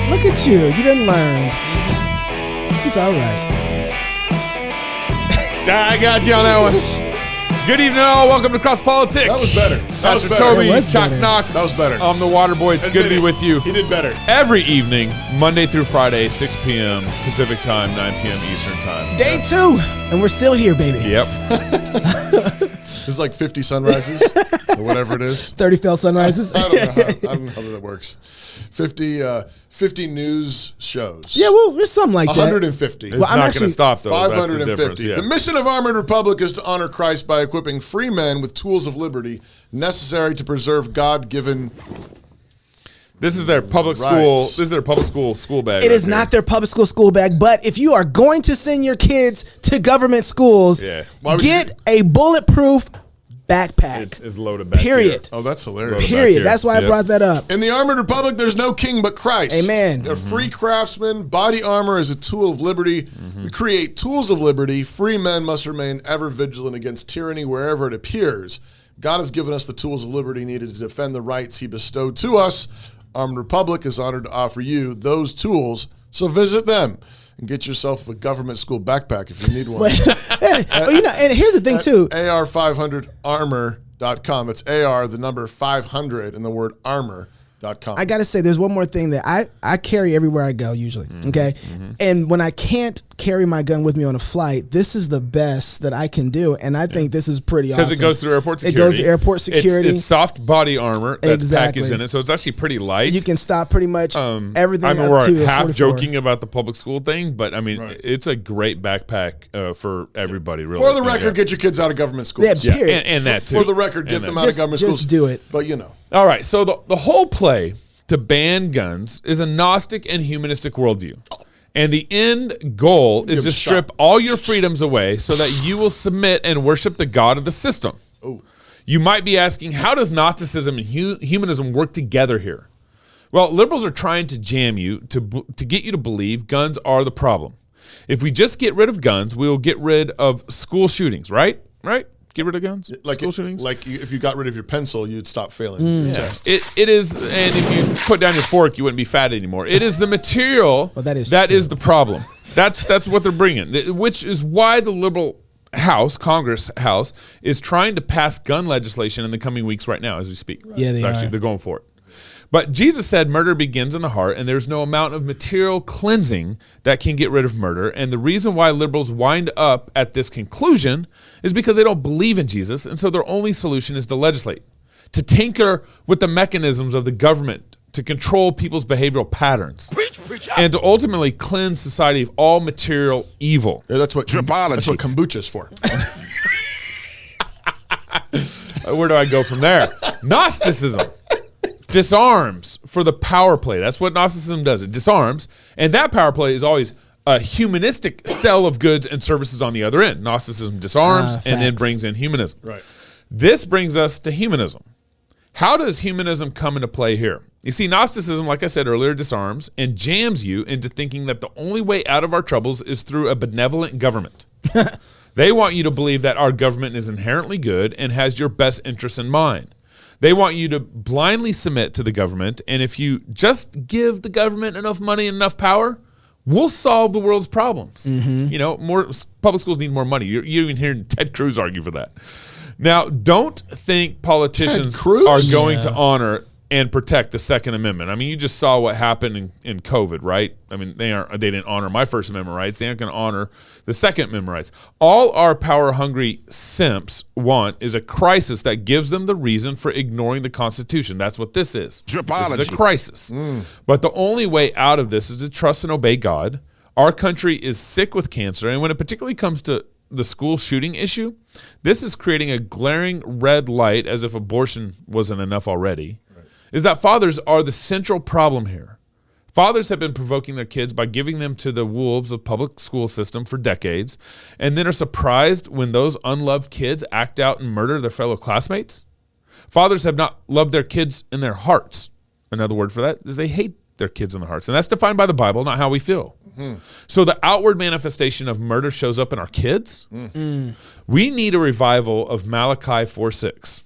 Look at you. You didn't learn. He's all right. I got you on that one. Good evening, all. Welcome to Cross Politics. That was better. Pastor Toby, Chuck better. Knox. That was better. I'm the Waterboy. It's good to be with you. He did better. Every evening, Monday through Friday, 6 p.m. Pacific Time, 9 p.m. Eastern Time. Day 2, and we're still here, baby. Yep. It's like 50 sunrises or whatever it is. 30 fell sunrises. I don't know how that works. 50 news shows. Yeah, well, it's something like 150. It's not going to stop, though. 550. That's The mission of Armored Republic is to honor Christ by equipping free men with tools of liberty necessary to preserve God-given. This is their public school. Rights. This is their public school bag. It is not their public school bag, but if you are going to send your kids to government schools, get a bulletproof backpack. It's loaded back. Period. Oh, that's hilarious. Period. That's why I brought that up. In the Armored Republic, there's no king but Christ. Amen. They're free craftsmen. Body armor is a tool of liberty. We create tools of liberty. Free men must remain ever vigilant against tyranny wherever it appears. God has given us the tools of liberty needed to defend the rights he bestowed to us. Armored Republic is honored to offer you those tools, so visit them and get yourself a government school backpack if you need one. And here's the thing, too. AR500armor.com. It's AR, the number 500, and the word armor.com. I got to say, there's one more thing that I carry everywhere I go, usually, okay? And when I can't carry my gun with me on a flight, this is the best that I can do, and I think this is pretty awesome. Because it goes through airport security. It goes to airport security. It's soft body armor that's packaged in it, so it's actually pretty light. You can stop pretty much everything up to we're half 44. joking about the public school thing, but I mean, it's a great backpack for everybody, really. For the record, get your kids out of government schools. Yeah, period. And that, too. For the record, get them out of government schools. Just do it. But, you know. All right, so the whole play to ban guns is a Gnostic and humanistic worldview. And the end goal is to strip all your freedoms away so that you will submit and worship the God of the system. Oh. You might be asking, how does Gnosticism and humanism work together here? Well, liberals are trying to jam you to get you to believe guns are the problem. If we just get rid of guns, we will get rid of school shootings, right? Right? Get rid of guns? School shootings? Like if you got rid of your pencil, you'd stop failing your test. It is, and if you put down your fork, you wouldn't be fat anymore. It is the material that is the problem. That's what they're bringing, which is why the liberal Congress House, is trying to pass gun legislation in the coming weeks right now as we speak. Right. Yeah, They're going for it. But Jesus said murder begins in the heart, and there's no amount of material cleansing that can get rid of murder. And the reason why liberals wind up at this conclusion is because they don't believe in Jesus, and so their only solution is to legislate, to tinker with the mechanisms of the government, to control people's behavioral patterns, and to ultimately cleanse society of all material evil. Yeah, that's what kombucha's for. Where do I go from there? Gnosticism disarms for the power play. That's what Gnosticism does. It disarms, and that power play is always a humanistic sell of goods and services on the other end. Gnosticism disarms and then brings in humanism. Right. This brings us to humanism. How does humanism come into play here? You see, Gnosticism, like I said earlier, disarms and jams you into thinking that the only way out of our troubles is through a benevolent government. They want you to believe that our government is inherently good and has your best interests in mind. They want you to blindly submit to the government, and if you just give the government enough money and enough power, we'll solve the world's problems. You know, more public schools need more money. You're even hearing Ted Cruz argue for that. Now, don't think politicians are going to honor and protect the Second Amendment. I mean, you just saw what happened in COVID, right? I mean, they didn't honor my First Amendment rights. They aren't going to honor the Second Amendment rights. All our power-hungry simps want is a crisis that gives them the reason for ignoring the Constitution. That's what this is. This is a crisis. But the only way out of this is to trust and obey God. Our country is sick with cancer, and when it particularly comes to the school shooting issue, this is creating a glaring red light, as if abortion wasn't enough already. Is that fathers are the central problem here. Fathers have been provoking their kids by giving them to the wolves of public school system for decades, and then are surprised when those unloved kids act out and murder their fellow classmates. Fathers have not loved their kids in their hearts. Another word for that is they hate their kids in their hearts, and that's defined by the Bible, not how we feel. So the outward manifestation of murder shows up in our kids. We need a revival of Malachi 4:6.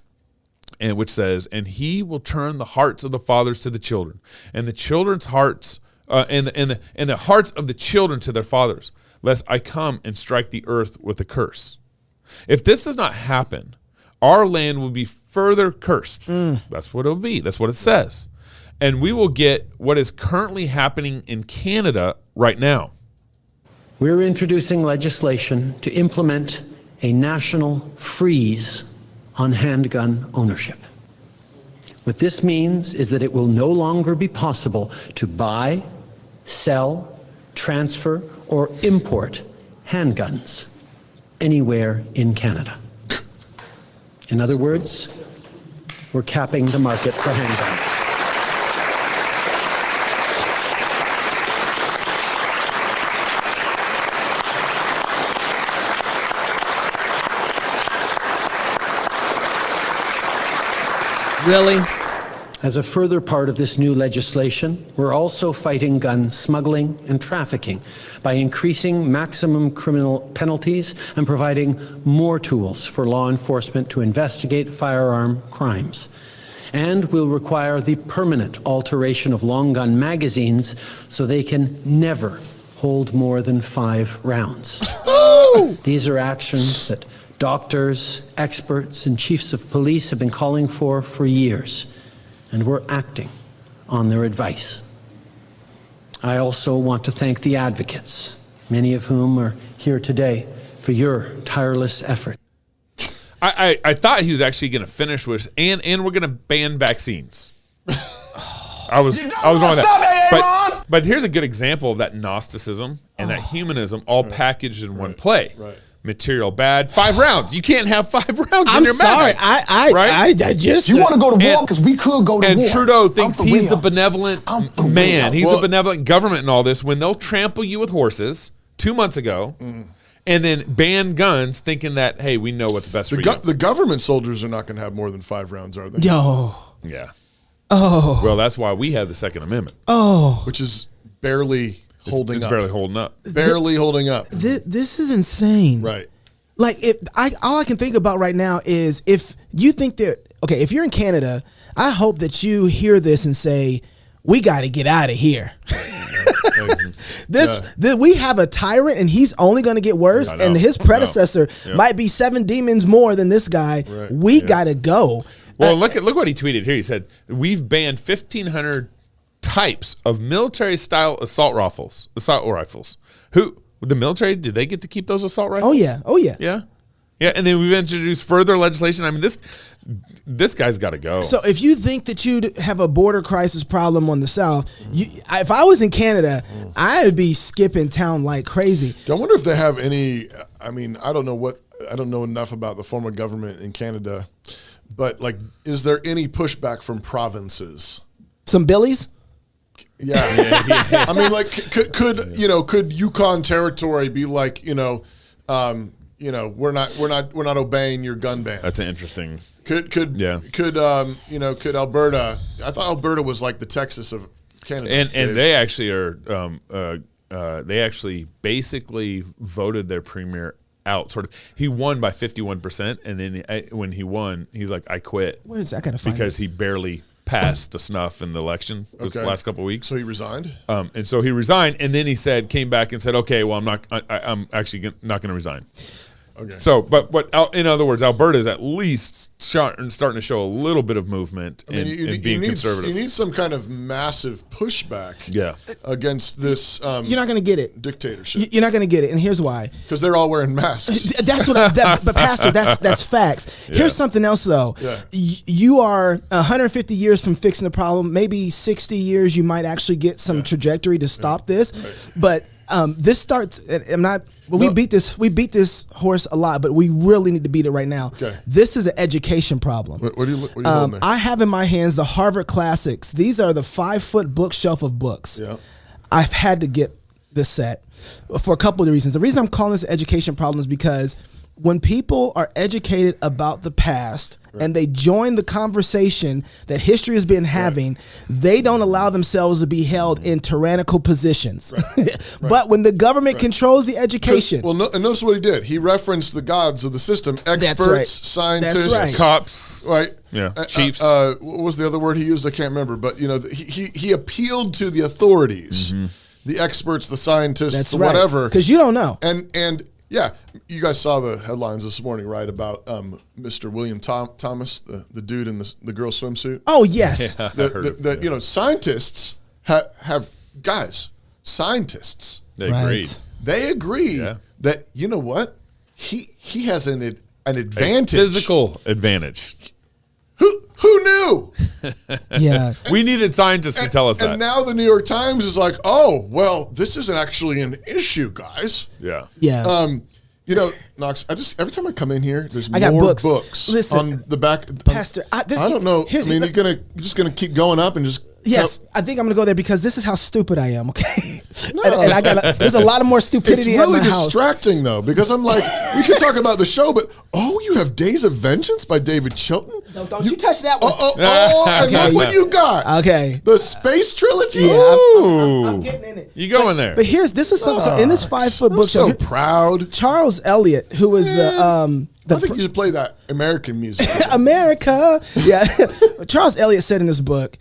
And which says, and he will turn the hearts of the fathers to the children, and the children's hearts and the hearts of the children to their fathers, lest I come and strike the earth with a curse. If this does not happen, our land will be further cursed. That's what it will be. That's what it says. And we will get what is currently happening in Canada right now. We're introducing legislation to implement a national freeze on handgun ownership. What this means is that it will no longer be possible to buy, sell, transfer, or import handguns anywhere in Canada. In other words, we're capping the market for handguns. Really? As a further part of this new legislation, we're also fighting gun smuggling and trafficking by increasing maximum criminal penalties and providing more tools for law enforcement to investigate firearm crimes. And we'll require the permanent alteration of long gun magazines so they can never hold more than 5 rounds. These are actions that doctors, experts, and chiefs of police have been calling for years, and we're acting on their advice. I also want to thank the advocates, many of whom are here today, for your tireless effort. I thought he was actually going to finish with, and we're going to ban vaccines. I was wrong with that. But here's a good example of that Gnosticism and that humanism all packaged in one play. Right. Material bad, 5 rounds. You can't have 5 rounds in your sorry. mag. I just. You want to go to war because we could go to war. And Trudeau thinks I'm for he's real. the benevolent I'm for man. real. He's Well- the benevolent government and all this when they'll trample you with horses 2 months ago and then ban guns thinking that, hey, we know what's best for you. The government soldiers are not going to have more than 5 rounds, are they? Yo. Yeah. Oh. Well, that's why we have the Second Amendment. Oh. Which is barely holding It's up. barely holding up. Barely holding up. This is insane. Right. Like, all I can think about right now is if you think that, okay, if you're in Canada, I hope that you hear this and say, we got to get out of here. We have a tyrant and he's only going to get worse. I know. And his predecessor Yeah. might be 7 demons more than this guy. Right. We got to go. Well, look what he tweeted here. He said, we've banned 1,500 types of military-style assault rifles. The military, did they get to keep those assault rifles? Oh, yeah. Yeah. Yeah, and then we've introduced further legislation. I mean, this guy's got to go. So if you think that you'd have a border crisis problem on the South, if I was in Canada, I'd be skipping town like crazy. I wonder if they have any. I mean, I don't know enough about the form of government in Canada, but like, is there any pushback from provinces? Some billies? Yeah. I mean, like, could Yukon Territory be like, we're not obeying your gun ban? That's an interesting. Could Alberta? I thought Alberta was like the Texas of Canada. And they actually are. They actually basically voted their premier out. Sort of. He won by 51%, and then when he won, he's like, I quit. Where is that? I gotta find because it. he barely passed the snuff in the election the last couple of weeks. So he resigned. And so he resigned, and then he came back and said, okay, well, I'm actually not going to resign. Okay. So, but in other words, Alberta is at least starting to show a little bit of movement and being conservative. You need some kind of massive pushback against this You're not going to get it. Dictatorship. You're not going to get it. And here's why. Because they're all wearing masks. That's what but Pastor, that's facts. Yeah. Here's something else, though. Yeah. You are 150 years from fixing the problem. Maybe 60 years, you might actually get some trajectory to stop this. Right. But this starts, I'm not... Well, we beat this horse a lot, but we really need to beat it right now. Okay. This is an education problem. What are you holding there? I have in my hands the Harvard Classics. These are the 5-foot bookshelf of books. Yeah. I've had to get this set for a couple of reasons. The reason I'm calling this an education problem is because when people are educated about the past and they join the conversation that history has been having, they don't allow themselves to be held in tyrannical positions. But when the government controls the education. Well, and notice what he did. He referenced the gods of the system, experts, scientists, cops. Right. Yeah. Chiefs. What was the other word he used? I can't remember. But, he appealed to the authorities, the experts, the scientists, whatever. Because you don't know. And yeah, you guys saw the headlines this morning, right, about Mr. William Thomas, the dude in the girl swimsuit. Oh, yes. Yeah, scientists have guys, scientists. They agreed. They agree that, you know what? He has an advantage. A physical advantage. Who knew? Yeah. We needed scientists to tell us that. And now the New York Times is like, oh, well, this isn't actually an issue, guys. Yeah. Yeah. Knox, every time I come in here, there's I got more books. Listen, on the back. Pastor, I don't know. You're just gonna keep going up and just. Yes, I think I'm gonna go there because this is how stupid I am. Okay, and there's a lot of more stupidity. It's really at my house. distracting though, because I'm like, we can talk about the show, but you have Days of Vengeance by David Chilton. Don't you touch that one? And look what you got. Okay, the Space Trilogy. Yeah, I'm getting in it. You go in there. But this is something. So in this 5-foot book, so proud. Charles Elliott, who was I think you should play that American music. America. Yeah. Charles Elliott said in this book,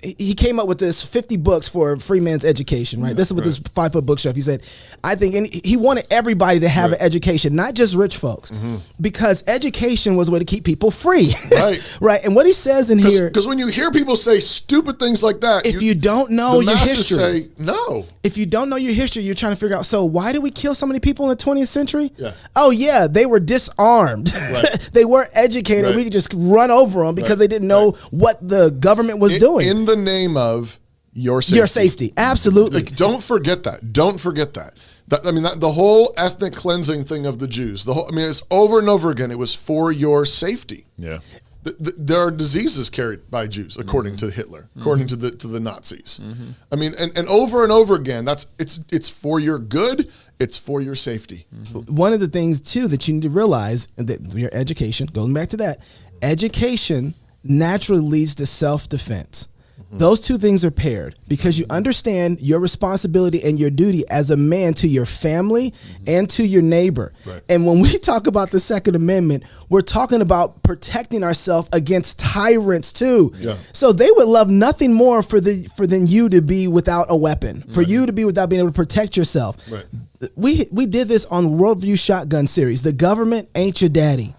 he came up with this 50 books for free man's education, right? This is with this 5-foot bookshelf. He said, I think he wanted everybody to have an education, not just rich folks, because education was a way to keep people free. Right. Right. And what he says in here. Because when you hear people say stupid things like that, if you don't know your history. Say, no. If you don't know your history, you're trying to figure out, so why did we kill so many people in the 20th century? Yeah. Oh, yeah, they were disarmed. Right. They weren't educated. Right. We could just run over them because they didn't know what the government was doing. In the name of your safety. Your safety. Absolutely. Don't forget that. Don't forget that. The whole ethnic cleansing thing of the Jews, it's over and over again. It was for your safety. Yeah. There are diseases carried by Jews, according to Hitler, according to the Nazis. And over and over again, it's for your good. It's for your safety. One of the things too that you need to realize that your education, going back to that, education naturally leads to self-defense. Those two things are paired because you understand your responsibility and your duty as a man to your family and to your neighbor. Right. And when we talk about the Second Amendment, we're talking about protecting ourselves against tyrants too. Yeah. So they would love nothing more than you to be without a weapon, for you to be without being able to protect yourself. Right. We did this on Worldview Shotgun series. The government ain't your daddy.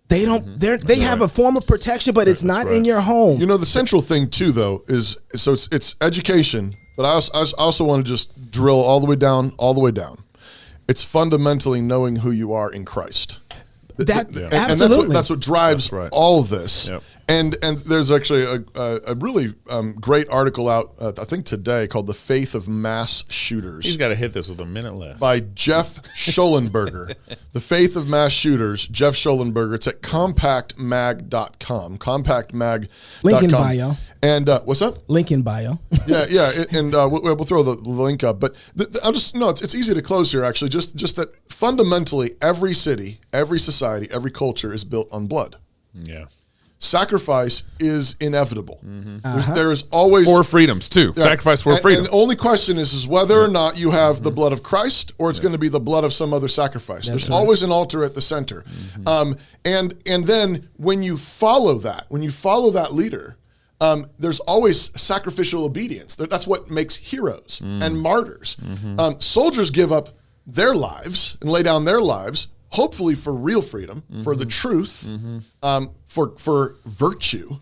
They don't. They have a form of protection, but it's not in your home. The central thing too, though, is it's education. But I also want to just drill all the way down. It's fundamentally knowing who you are in Christ. Absolutely. And that's what drives all of this. Yep. And there's actually a really great article out, I think today, called "The Faith of Mass Shooters." He's got to hit this with a minute left. By Jeff Schollenberger. The Faith of Mass Shooters, Jeff Schollenberger. It's at compactmag.com. Compactmag.com. Link in bio. And what's up? Link in bio. Yeah. And we'll throw the link up. But it's easy to close here, actually. Just that fundamentally, every city, every society, every culture is built on blood. Yeah. Sacrifice is inevitable. There is always for freedoms too. Yeah. Sacrifice for freedom. And the only question is whether or not you have the blood of Christ or it's going to be the blood of some other sacrifice. There's always an altar at the center. And then when you follow that leader, there's always sacrificial obedience. That's what makes heroes and martyrs. Soldiers give up their lives and lay down their lives, hopefully for real freedom, for the truth, for virtue.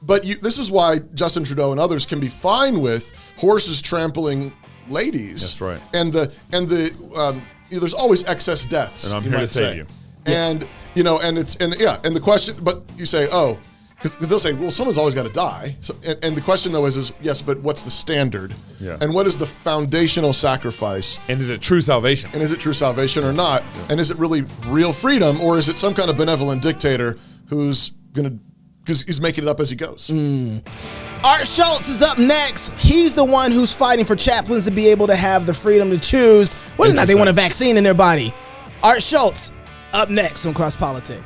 But this is why Justin Trudeau and others can be fine with horses trampling ladies. That's right. And there's always excess deaths. And I'm here to save you. And the question, but you say, because they'll say, well, someone's always got to die. So, and the question, though, is yes, but what's the standard? Yeah. And what is the foundational sacrifice? And is it true salvation? Or not? Yeah. And is it really real freedom? Or is it some kind of benevolent dictator who's because he's making it up as he goes? Art Schultz is up next. He's the one who's fighting for chaplains to be able to have the freedom to choose whether or not they want a vaccine in their body. Art Schultz, Up next on Cross Politic.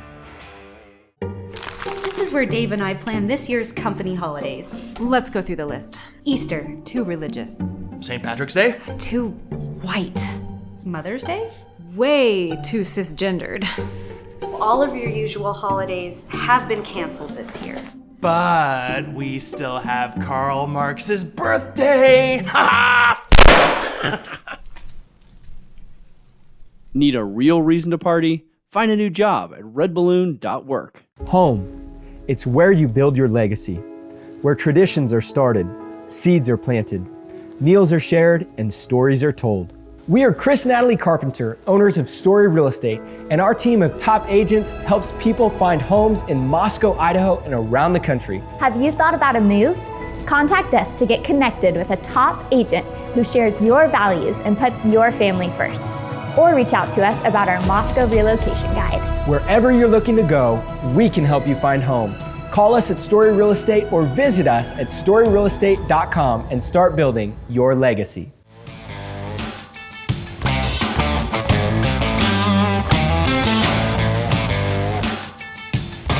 This is where Dave and I plan this year's company holidays. Let's go through the list. Easter. Too religious. St. Patrick's Day? Too white. Mother's Day. Way too cisgendered. All of your usual holidays have been canceled this year. But we still have Karl Marx's birthday! Ha Need a real reason to party? Find a new job at redballoon.work. Home. It's where you build your legacy, where traditions are started, seeds are planted, meals are shared, and stories are told. We are Chris and Natalie Carpenter, owners of Story Real Estate, and our team of top agents helps people find homes in Moscow, Idaho, and around the country. Have you thought about a move? Contact us to get connected with a top agent who shares your values and puts your family first. Or reach out to us about our Moscow relocation guide. Wherever you're looking to go, we can help you find home. Call us at Story Real Estate or visit us at storyrealestate.com and start building your legacy.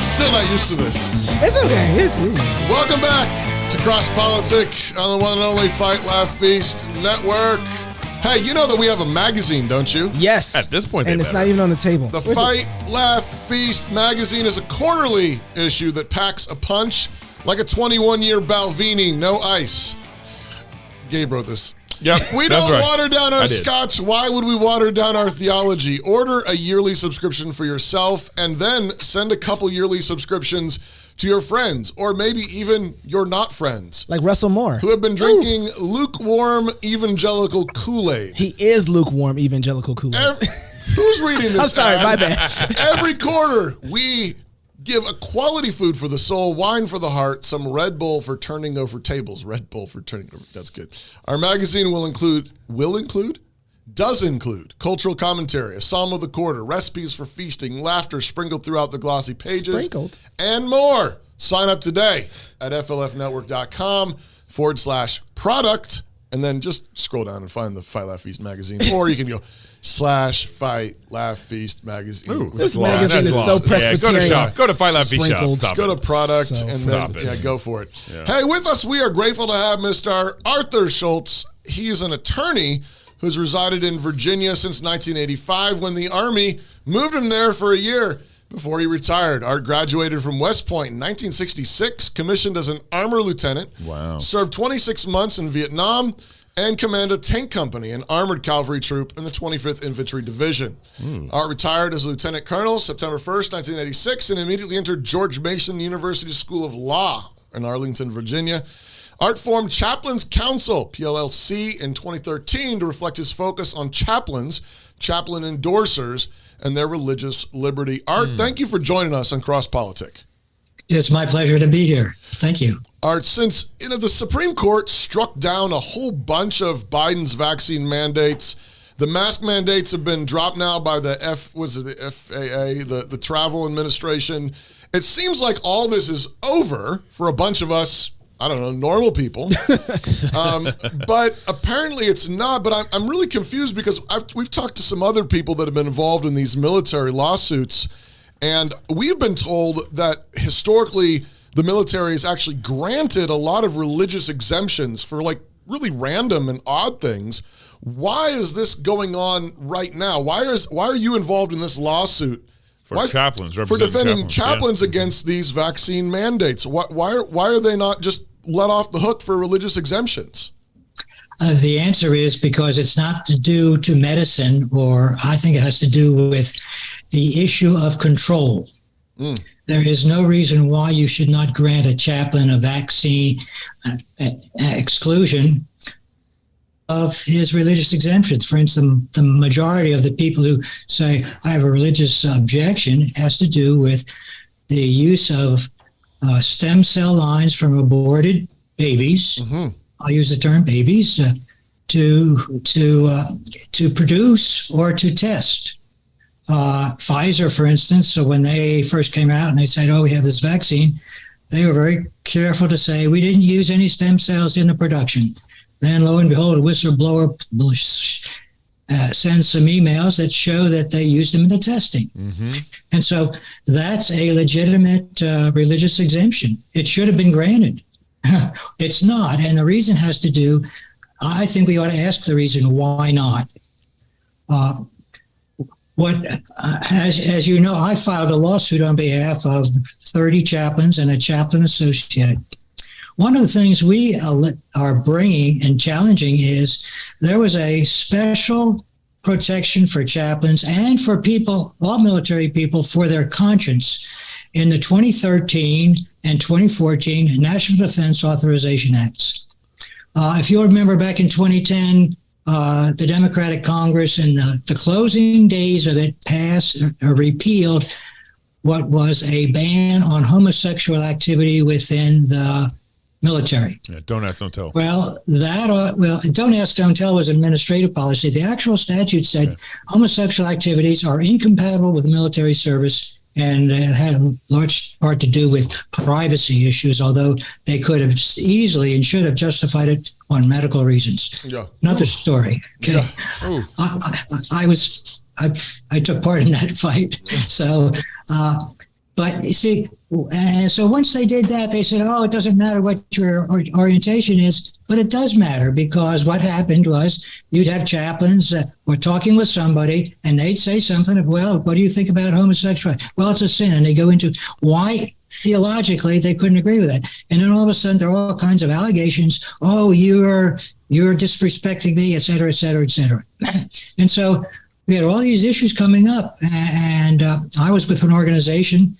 Still not used to this. It's okay. It's Welcome back to Cross Politic on the one and only Fight, Laugh, Feast Network. Hey, you know that we have a magazine, don't you? Yes. At this point, and they it's better. not even on the table. The Where's Fight, Laugh, Feast magazine is a quarterly issue that packs a punch like a 21-year Balvenie, no ice. Gabe wrote this. Yep, We that's don't right. water down our I did. scotch. Why would we water down our theology? Order a yearly subscription for yourself and then send a couple yearly subscriptions to your friends or maybe even your not friends Like Russell Moore. who have been drinking lukewarm evangelical Kool-Aid. He is lukewarm evangelical Kool-Aid. Who's reading this? I'm sorry, ad? my bad. Every quarter, we give a quality food for the soul, wine for the heart, some Red Bull for turning over tables. Red Bull for turning over. That's good. Our magazine does include cultural commentary, a psalm of the quarter, recipes for feasting, laughter sprinkled throughout the glossy pages, Sprinkled? and more. Sign up today at flfnetwork.com/product, and then just scroll down and find the Fight, Laugh, Feast magazine, or you can go /Fight, Laugh, Feast magazine. Ooh, This that's long. magazine That's is long. so Yeah, go to Presbyterian. shop. Go to Fight, Laugh, Feast shop. Sprinkled. Stop Go it. to product So and stop then it. go for it. Yeah. Hey, with us, we are grateful to have Mr. Arthur Schultz. He is an attorney who's resided in Virginia since 1985 when the Army moved him there for a year before he retired. Art graduated from West Point in 1966, commissioned as an armor lieutenant. Wow. Served 26 months in Vietnam and commanded a tank company, an armored cavalry troop in the 25th Infantry Division. Art retired as a lieutenant colonel September 1st, 1986, and immediately entered George Mason University School of Law in Arlington, Virginia. Art formed Chaplains Council, PLLC, in 2013 to reflect his focus on chaplains, chaplain endorsers, and their religious liberty. Art, thank you for joining us on Cross Politic. It's my pleasure to be here. Thank you. Art, since the Supreme Court struck down a whole bunch of Biden's vaccine mandates, the mask mandates have been dropped now by the FAA, the Travel Administration. It seems like all this is over for a bunch of us, I don't know, normal people. But apparently it's not. But I'm really confused because we've talked to some other people that have been involved in these military lawsuits, and we've been told that historically the military has actually granted a lot of religious exemptions for like really random and odd things. Why is this going on right now? Why are you involved in this lawsuit? For chaplains, for representing defending chaplains, yeah. against these vaccine mandates. Why are they not just let off the hook for religious exemptions? The answer is because it's not to do to medicine, or I think it has to do with the issue of control. There is no reason why you should not grant a chaplain a vaccine exclusion of his religious exemptions. For instance, the majority of the people who say, I have a religious objection, has to do with the use of stem cell lines from aborted babies. I'll use the term babies to produce or to test. Pfizer, for instance, so when they first came out and they said, we have this vaccine, they were very careful to say, we didn't use any stem cells in the production. Then, lo and behold, a whistleblower send some emails that show that they used them in the testing. And so that's a legitimate religious exemption. It should have been granted. It's not. And the reason has to do, I think we ought to ask the reason why not. As you know, I filed a lawsuit on behalf of 30 chaplains and a chaplain associate. One of the things we are bringing and challenging is there was a special protection for chaplains and for people, all military people, for their conscience in the 2013 and 2014 National Defense Authorization Acts. If you'll remember back in 2010, the Democratic Congress in the closing days of it passed or repealed what was a ban on homosexual activity within the military. Yeah, don't ask, don't tell. Well, don't ask, don't tell was administrative policy. The actual statute said homosexual activities are incompatible with military service, and it had a large part to do with privacy issues, although they could have easily and should have justified it on medical reasons. Yeah. Another story. Okay. Yeah. I took part in that fight. So, but you see, and so once they did that, they said, oh, it doesn't matter what your orientation is, but it does matter, because what happened was you'd have chaplains that were talking with somebody and they'd say something of, well, what do you think about homosexuality? Well, it's a sin. And they go into why theologically they couldn't agree with that. And then all of a sudden there are all kinds of allegations. Oh, you're disrespecting me, et cetera, et cetera, et cetera. And so we had all these issues coming up. And I was with an organization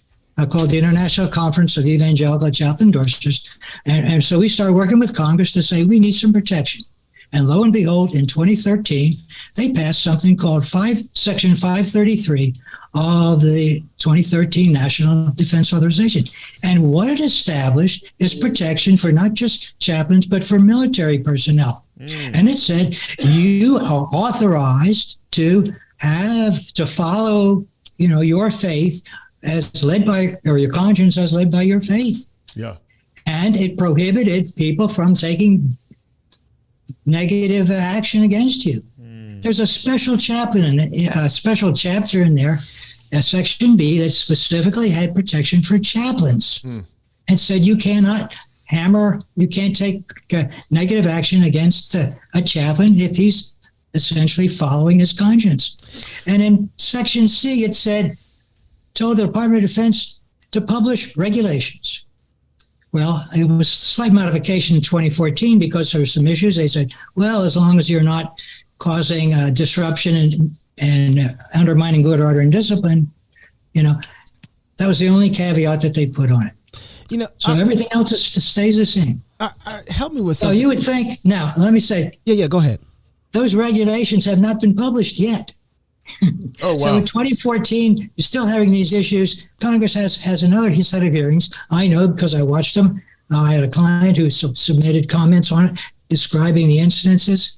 called the International Conference of Evangelical Chaplain Endorsers. And so we started working with Congress to say we need some protection. And lo and behold, in 2013, they passed something called Section 533 of the 2013 National Defense Authorization. And what it established is protection for not just chaplains, but for military personnel. And it said you are authorized to follow, your faith as led by, or your conscience as led by your faith. Yeah. And it prohibited people from taking negative action against you. There's a special chapter in there, Section B, that specifically had protection for chaplains. And said you cannot you can't take negative action against a chaplain if he's essentially following his conscience. And in Section C, it told the Department of Defense to publish regulations. Well, it was a slight modification in 2014 because there were some issues. They said, well, as long as you're not causing disruption and undermining good order and discipline, that was the only caveat that they put on it. So everything else stays the same. Help me with something. So you would think, now, let me say. Yeah, go ahead. Those regulations have not been published yet. Oh, wow. So in 2014, you're still having these issues. Congress has another set of hearings. I know because I watched them. I had a client who submitted comments on it describing the incidences.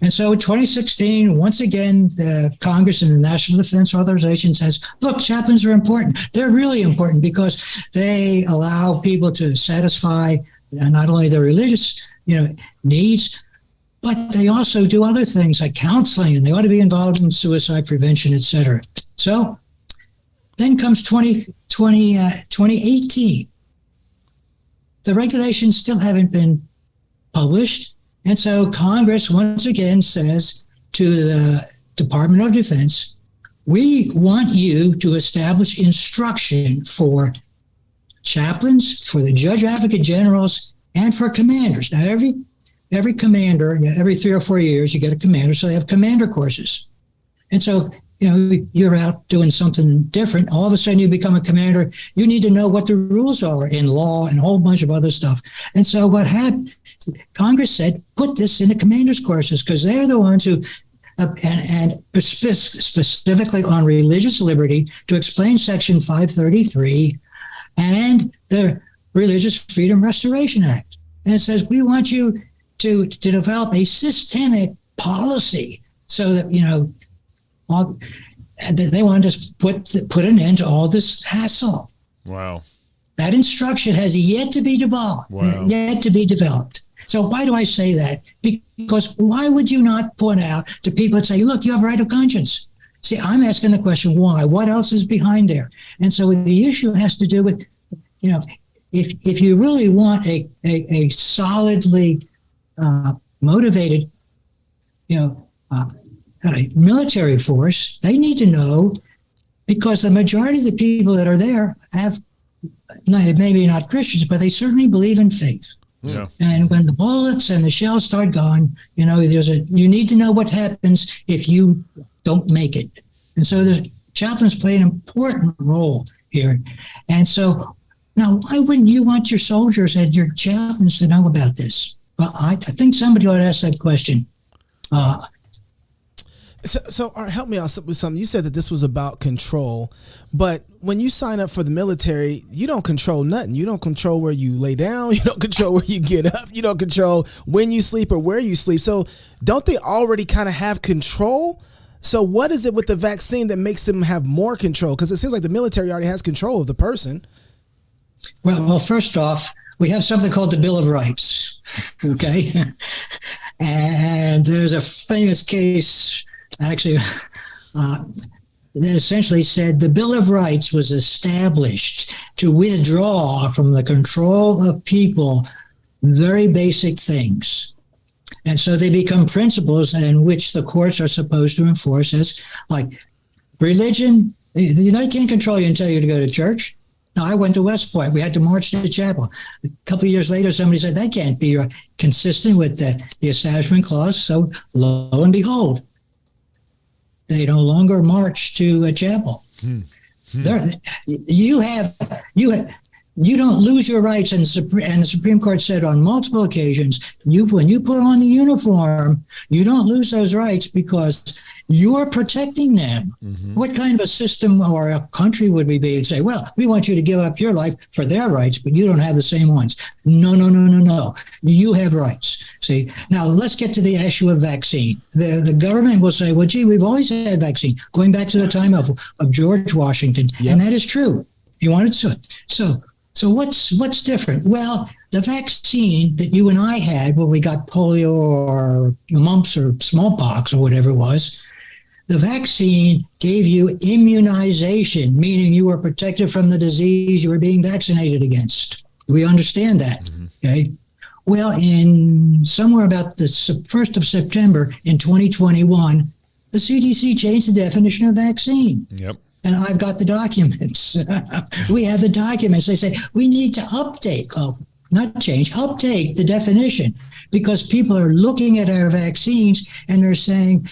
And so in 2016, once again, the Congress and the National Defense Authorization says, look, chaplains are important. They're really important because they allow people to satisfy not only their religious needs, but they also do other things like counseling, and they ought to be involved in suicide prevention, et cetera. So then comes 2018. The regulations still haven't been published. And so Congress once again says to the Department of Defense, we want you to establish instruction for chaplains, for the judge advocate generals, and for commanders. Now, every commander, every 3 or 4 years, you get a commander. So they have commander courses. And so, you're out doing something different. All of a sudden you become a commander. You need to know what the rules are in law and a whole bunch of other stuff. And so what happened, Congress said, put this in the commander's courses because they're the ones who, and specifically on religious liberty, to explain Section 533 and the Religious Freedom Restoration Act. And it says, we want you to develop a systemic policy so that, they want to put an end to all this hassle. Wow. That instruction has yet to be developed. Wow. Yet to be developed. So why do I say that? Because why would you not point out to people and say, look, you have a right of conscience? See, I'm asking the question, why? What else is behind there? And so the issue has to do with, if you really want a solidly motivated, military force, they need to know, because the majority of the people that are there have, maybe not Christians, but they certainly believe in faith. Yeah. And when the bullets and the shells start going, you need to know what happens if you don't make it. And so the chaplains play an important role here. And so now, why wouldn't you want your soldiers and your chaplains to know about this? Well, I think somebody ought to ask that question. So help me out with something. You said that this was about control, but when you sign up for the military, you don't control nothing. You don't control where you lay down. You don't control where you get up. You don't control when you sleep or where you sleep. So don't they already kind of have control? So what is it with the vaccine that makes them have more control? Because it seems like the military already has control of the person. Well, first off, we have something called the Bill of Rights, okay? And there's a famous case, actually, that essentially said the Bill of Rights was established to withdraw from the control of people very basic things. And so they become principles in which the courts are supposed to enforce, as like religion. They can't control you and tell you to go to church. Now, I went to West Point. We had to march to the chapel. A couple of years later, somebody said that can't be consistent with the Establishment Clause. So lo and behold, they no longer march to a chapel. You don't lose your rights, and the Supreme Court said on multiple occasions, when you put on the uniform, you don't lose those rights because you're protecting them. Mm-hmm. What kind of a system or a country would we be and say, well, we want you to give up your life for their rights, but you don't have the same ones? No. You have rights. See, now let's get to the issue of vaccine. The government will say, well, gee, we've always had vaccine, going back to the time of George Washington. Yep. And that is true. He wanted to. So what's different? Well, the vaccine that you and I had, where we got polio or mumps or smallpox or whatever it was, the vaccine gave you immunization, meaning you were protected from the disease you were being vaccinated against. We understand that, mm-hmm. Okay? Well, in somewhere about the 1st of September in 2021, the CDC changed the definition of vaccine. Yep. And I've got the documents. We have the documents. They say we need to update the definition, because people are looking at our vaccines and they're saying,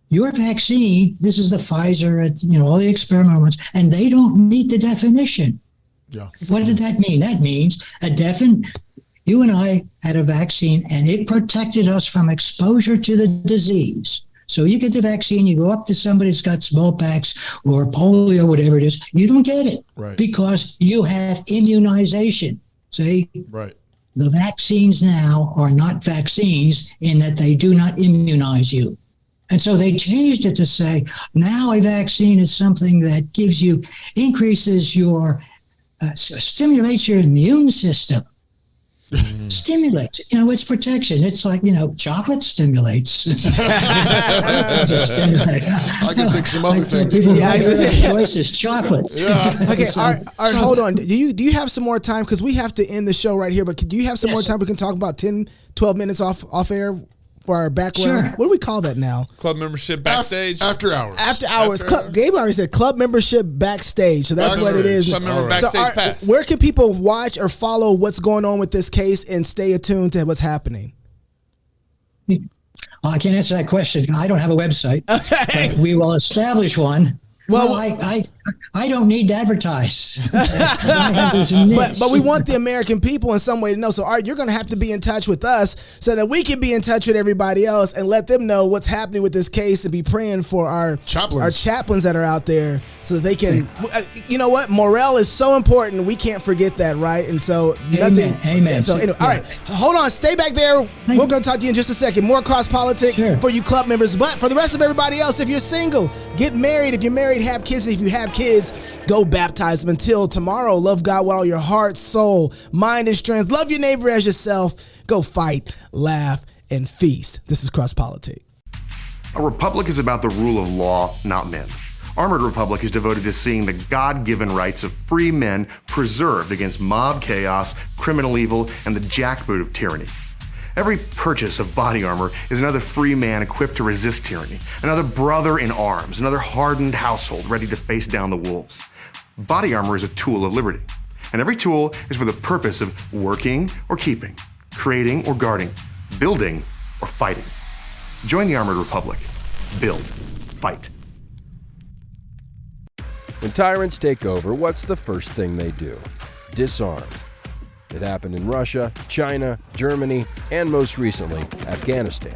your vaccine, this is the Pfizer, all the experimental ones, and they don't meet the definition. Yeah. What did that mean? That means you and I had a vaccine and it protected us from exposure to the disease. So you get the vaccine, you go up to somebody who's got smallpox or polio, whatever it is, you don't get it, right? Because you have immunization. See? Right. The vaccines now are not vaccines in that they do not immunize you. And so they changed it to say, now a vaccine is something that increases your, stimulates your immune system. Stimulates. It's protection. It's like, chocolate stimulates. I can think some other things. Choice is chocolate. Yeah. Okay, all right, hold on. Do you have some more time? Because we have to end the show right here, but do you have some more time? We can talk about 10, 12 minutes off air for our background. Sure. What do we call that now? Club membership backstage. After hours. After hours. Gabe already said club membership backstage. So that's what it is. Club member backstage pass. Where can people watch or follow what's going on with this case and stay attuned to what's happening? Well, I can't answer that question. I don't have a website. Okay. But we will establish one. Well, I don't need to advertise. but we want the American people in some way to know. So, you're going to have to be in touch with us so that we can be in touch with everybody else and let them know what's happening with this case and be praying for our chaplains that are out there so that they can. You know what? Morale is so important. We can't forget that, right? And so nothing. Amen. So anyway, all right, hold on, stay back there. We're going to talk to you in just a second. More cross politics for you club members, but for the rest of everybody else, if you're single, get married. If you're married, have kids. And if you have kids, go baptize them. Until tomorrow, love God with all your heart, soul, mind, and strength. Love your neighbor as yourself. Go fight, laugh, and feast. This is Cross Politic. A republic is about the rule of law, not men. Armored Republic is devoted to seeing the God-given rights of free men preserved against mob chaos, criminal evil, and the jackboot of tyranny. Every purchase of body armor is another free man equipped to resist tyranny, another brother in arms, another hardened household ready to face down the wolves. Body armor is a tool of liberty, and every tool is for the purpose of working or keeping, creating or guarding, building or fighting. Join the Armored Republic. Build. Fight. When tyrants take over, what's the first thing they do? Disarm. It happened in Russia, China, Germany, and most recently, Afghanistan.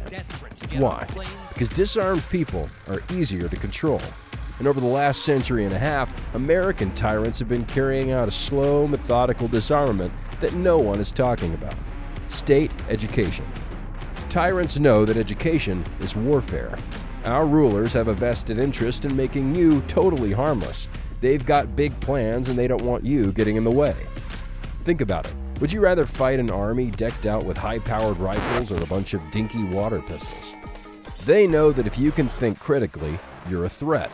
Why? Because disarmed people are easier to control. And over the last century and a half, American tyrants have been carrying out a slow, methodical disarmament that no one is talking about. State education. Tyrants know that education is warfare. Our rulers have a vested interest in making you totally harmless. They've got big plans and they don't want you getting in the way. Think about it. Would you rather fight an army decked out with high-powered rifles or a bunch of dinky water pistols? They know that if you can think critically, you're a threat.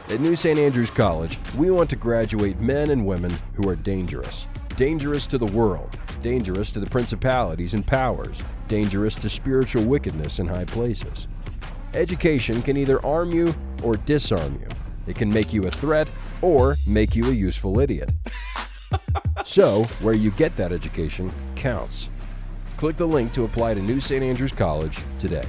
At New St. Andrews College, we want to graduate men and women who are dangerous. Dangerous to the world, dangerous to the principalities and powers, dangerous to spiritual wickedness in high places. Education can either arm you or disarm you. It can make you a threat or make you a useful idiot. So, where you get that education counts. Click the link to apply to New St. Andrews College today.